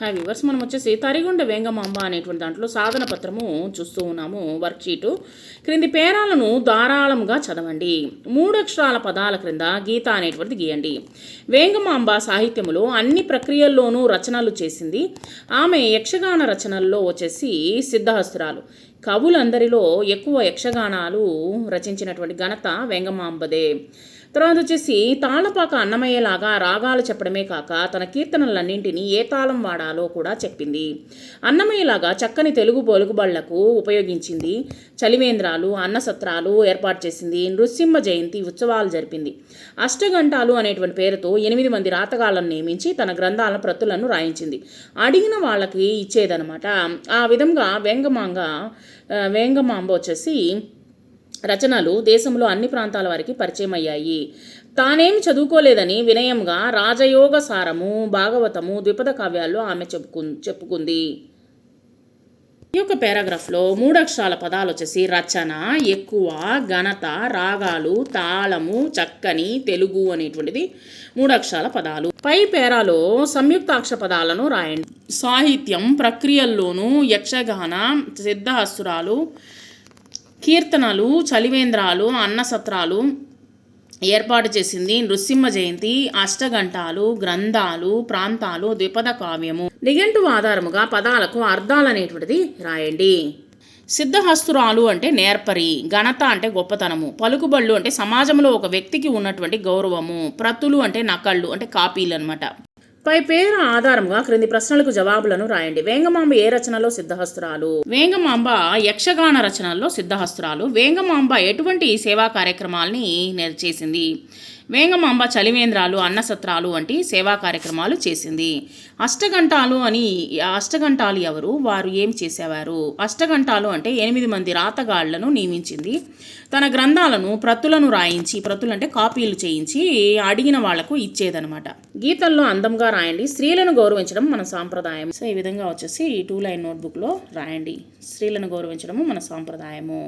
Hi viewers, మనం వచ్చేసి తరిగొండ వేంగమాంబ అనేటువంటి దాంట్లో సాధన పత్రము చూస్తూ ఉన్నాము. వర్క్షీటు క్రింది పేరాలను ధారాళంగా చదవండి. 3 అక్షరాల పదాల క్రింద గీత అనేటువంటిది గీయండి. వేంగమాంబ సాహిత్యములో అన్ని ప్రక్రియల్లోనూ రచనలు చేసింది. ఆమె యక్షగాన రచనల్లో వచ్చేసి సిద్ధహస్తురాలు. కవులందరిలో ఎక్కువ యక్షగానాలు రచించినటువంటి ఘనత వేంగమాంబదే. తర్వాత వచ్చేసి తాళపాక అన్నమయ్యేలాగా రాగాలు చెప్పడమే కాక తన కీర్తనలన్నింటినీ ఏ తాళం వాడాలో కూడా చెప్పింది. అన్నమయ్యేలాగా చక్కని తెలుగు పలుకుబళ్లకు ఉపయోగించింది. చలివేంద్రాలు, అన్నసత్రాలు ఏర్పాటు చేసింది. నృసింహ జయంతి ఉత్సవాలు జరిపింది. అష్టగంటాలు అనేటువంటి పేరుతో 8 మంది రాతగాళ్లను నియమించి తన గ్రంథాల ప్రతులను రాయించింది. అడిగిన వాళ్ళకి ఇచ్చేదనమాట. ఆ విధంగా వేంగమాంబ వచ్చేసి రచనలు దేశంలో అన్ని ప్రాంతాల వారికి పరిచయం అయ్యాయి. తానేం చదువుకోలేదని వినయంగా రాజయోగ సారము, భాగవతము, ద్విపద కావ్యాల్లో ఆమె చెప్పుకుంది. ఈ యొక్క పారాగ్రాఫ్లో 3 అక్షరాల పదాలు వచ్చేసి రచన, ఎక్కువ, ఘనత, రాగాలు, తాళము, చక్కని, తెలుగు అనేటువంటిది 3 అక్షరాల పదాలు. పై పేరాలో సంయుక్తాక్షర పదాలను రాయండి. సాహిత్యం ప్రక్రియల్లోనూ యక్షగాన, సిద్ధహస్తురాలు, కీర్తనలు, చలివేంద్రాలు, అన్నసత్రాలు ఏర్పాటు చేసింది. నృసింహ జయంతి, అష్టగంటాలు, గ్రంథాలు, ప్రాంతాలు, ద్విపద కావ్యము. నిఘంటువు ఆధారముగా పదాలకు అర్థాలు అనేటువంటిది రాయండి. సిద్ధహస్తురాలు అంటే నేర్పరి, ఘనత అంటే గొప్పతనము, పలుకుబళ్ళు అంటే సమాజంలో ఒక వ్యక్తికి ఉన్నటువంటి గౌరవము, ప్రతులు అంటే నకళ్ళు అంటే కాపీలు అనమాట. పై పేరు ఆధారంగా క్రింది ప్రశ్నలకు జవాబులను రాయండి. వేంగమాంబ ఏ రచనలో సిద్ధహస్తురాలు? వేంగమాంబ యక్షగాన రచనల్లో సిద్ధహస్తురాలు. వేంగమాంబ ఎటువంటి సేవా కార్యక్రమాల్ని చేసింది? వేంగమాంబ చలివేంద్రాలు, అన్నసత్రాలు వంటి సేవా కార్యక్రమాలు చేసింది. అష్టగంటాలు ఎవరు? వారు ఏం చేసేవారు? అష్టగంటాలు అంటే 8 మంది రాతగాళ్లను నియమించింది. తన గ్రంథాలను ప్రతులను రాయించి, ప్రతులు అంటే కాపీలు చేయించి అడిగిన వాళ్లకు ఇచ్చేదనమాట. గీతల్లో అందంగా రాయండి. స్త్రీలను గౌరవించడం మన సాంప్రదాయం. సో ఈ విధంగా వచ్చేసి 2 లైన్ నోట్బుక్లో రాయండి. స్త్రీలను గౌరవించడము మన సాంప్రదాయము.